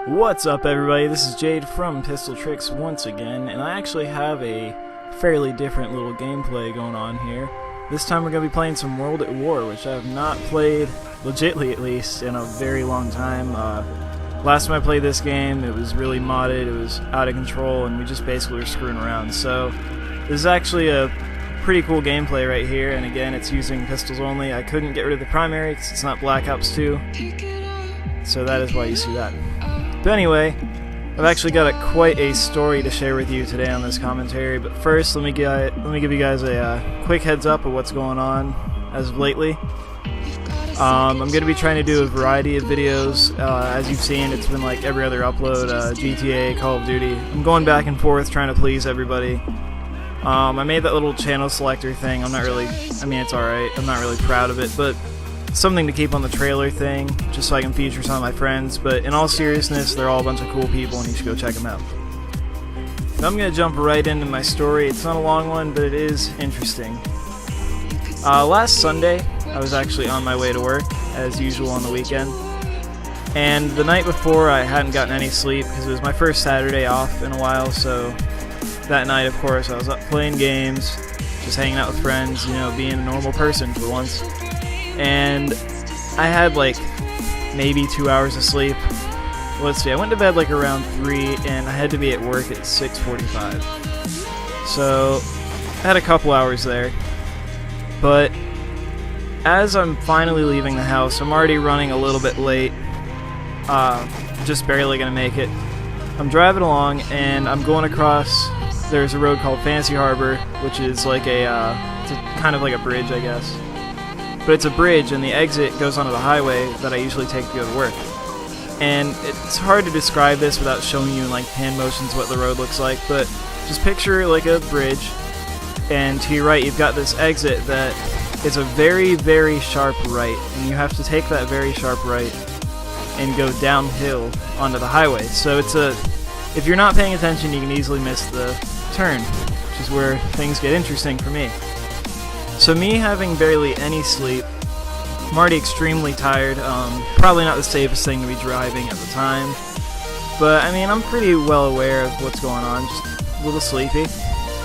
What's up, everybody? This is Jade from Trix once again, and I actually have a fairly different little gameplay going on here. This time we're going to be playing some World at War, which I have not played, legitly at least, in a very long time. Last time I played this game, it was really modded, it was out of control, and we just basically were screwing around. So this is actually a pretty cool gameplay right here, and again, it's using pistols only. I couldn't get rid of the primary because it's not Black Ops 2, so that is why you see that. But anyway, I've actually got quite a story to share with you today on this commentary, but first let me give you guys a quick heads up of what's going on as of lately. I'm going to be trying to do a variety of videos. As you've seen, it's been like every other upload, GTA, Call of Duty. I'm going back and forth trying to please everybody. I made that little channel selector thing. It's alright. I'm not really proud of it, but something to keep on the trailer thing, just so I can feature some of my friends. But in all seriousness, they're all a bunch of cool people and you should go check them out. Now I'm going to jump right into my story. It's not a long one, but it is interesting. Last Sunday, I was actually on my way to work, as usual on the weekend. And the night before, I hadn't gotten any sleep because it was my first Saturday off in a while, so that night, of course, I was up playing games, just hanging out with friends, being a normal person for once. And I had like maybe 2 hours of sleep. Let's see, I went to bed like around 3 and I had to be at work at 6:45. So I had a couple hours there. But as I'm finally leaving the house, I'm already running a little bit late. Just barely gonna make it. I'm driving along and I'm going across, there's a road called Fancy Harbor, which is like it's kind of like a bridge, I guess. But it's a bridge, and the exit goes onto the highway that I usually take to go to work. And it's hard to describe this without showing you in like hand motions what the road looks like, but just picture like a bridge, and to your right you've got this exit that is a very, very sharp right, and you have to take that very sharp right and go downhill onto the highway. So if you're not paying attention, you can easily miss the turn, which is where things get interesting for me. So me having barely any sleep, I'm already extremely tired, probably not the safest thing to be driving at the time, but I'm pretty well aware of what's going on, just a little sleepy,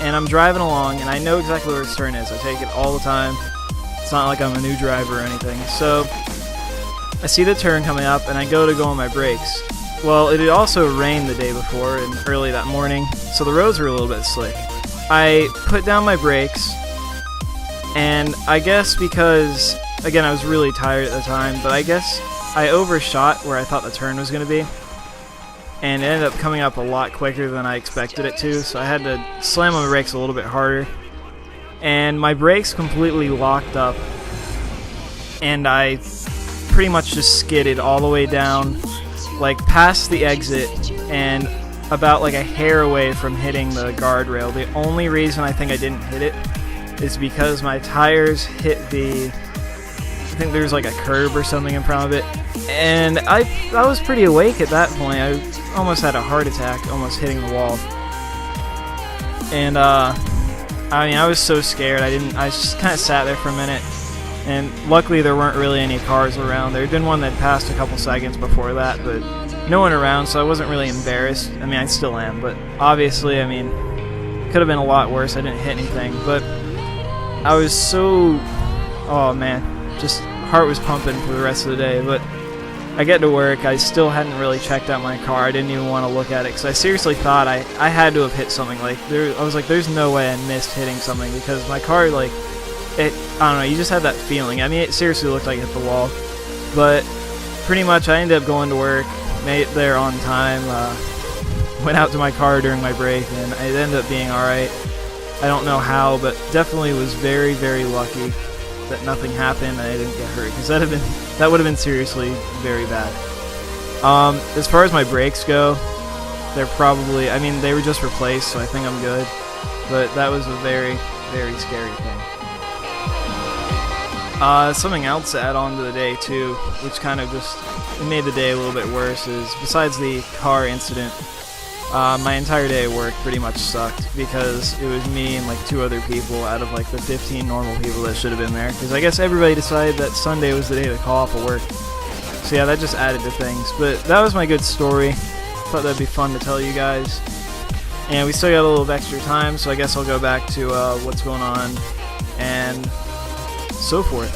and I'm driving along, and I know exactly where this turn is. I take it all the time. It's not like I'm a new driver or anything. So I see the turn coming up, and I go on my brakes. Well, it had also rained the day before and early that morning, so the roads were a little bit slick. I put down my brakes, and I guess because, again, I was really tired at the time, but I guess I overshot where I thought the turn was going to be, and it ended up coming up a lot quicker than I expected it to, so I had to slam on my brakes a little bit harder, and my brakes completely locked up, and I pretty much just skidded all the way down, like past the exit, and about like a hair away from hitting the guardrail. The only reason I think I didn't hit it is because my tires hit I think there's like a curb or something in front of it, and I was pretty awake at that point. I almost had a heart attack, almost hitting the wall. And I was so scared. I just kind of sat there for a minute, and luckily there weren't really any cars around. There had been one that passed a couple seconds before that, but no one around, so I wasn't really embarrassed. I still am, but obviously, could have been a lot worse. I didn't hit anything, but I was so, oh man, just heart was pumping for the rest of the day. But I get to work, I still hadn't really checked out my car. I didn't even want to look at it because I seriously thought I had to have hit something. I was like, there's no way I missed hitting something, because my car, I don't know, you just had that feeling. It seriously looked like it hit the wall. But pretty much I ended up going to work, made it there on time, went out to my that during my break, and it ended up being alright. I don't know how, but definitely was very, very lucky that nothing happened and I didn't get hurt, because that would have been seriously very bad. As far as my brakes go, they're probably, they were just replaced, so I think I'm good, but that was a very, very scary thing. Something else to add on to the day too, which kind of it made the day a little bit worse, is besides the car incident, my entire day at work pretty much sucked, because it was me and like 2 other people out of like the 15 normal people that should have been there, because I guess everybody decided that Sunday was the day to call off of work. So yeah, that just added to things. But that was my good story. Thought that'd be fun to tell you guys. And we still got a little extra time, so I guess I'll go back to what's going on and so forth.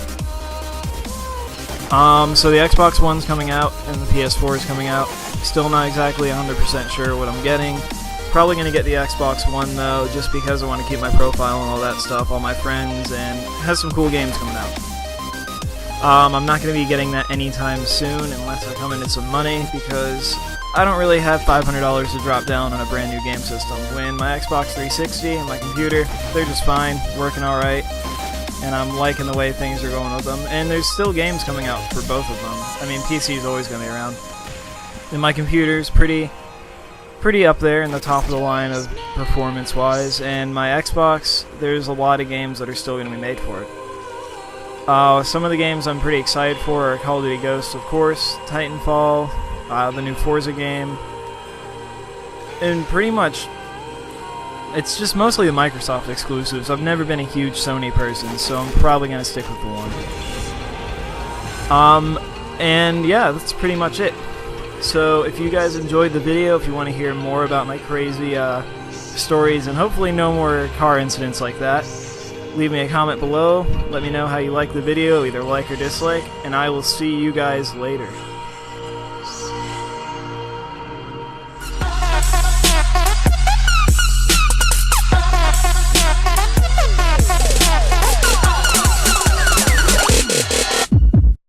So the Xbox One's coming out and the PS4 is coming out. Still not exactly 100% sure what I'm getting. Probably going to get the Xbox One though, just because I want to keep my profile and all that stuff, all my friends, and it has some cool games coming out. I'm not going to be getting that anytime soon unless I come into some money, because I don't really have $500 to drop down on a brand new game system. When my Xbox 360 and my computer, they're just fine, working alright, and I'm liking the way things are going with them. And there's still games coming out for both of them. I mean, PC is always going to be around. And my computer's pretty up there in the top of the line of performance-wise, and my Xbox, there's a lot of games that are still going to be made for it. Some of the games I'm pretty excited for are Call of Duty Ghosts, of course, Titanfall, the new Forza game, and pretty much it's just mostly the Microsoft exclusives. I've never been a huge Sony person, so I'm probably going to stick with the one. And yeah, that's pretty much it. So if you guys enjoyed the video, if you want to hear more about my crazy stories and hopefully no more car incidents like that, leave me a comment below. Let me know how you like the video, either like or dislike, and I will see you guys later.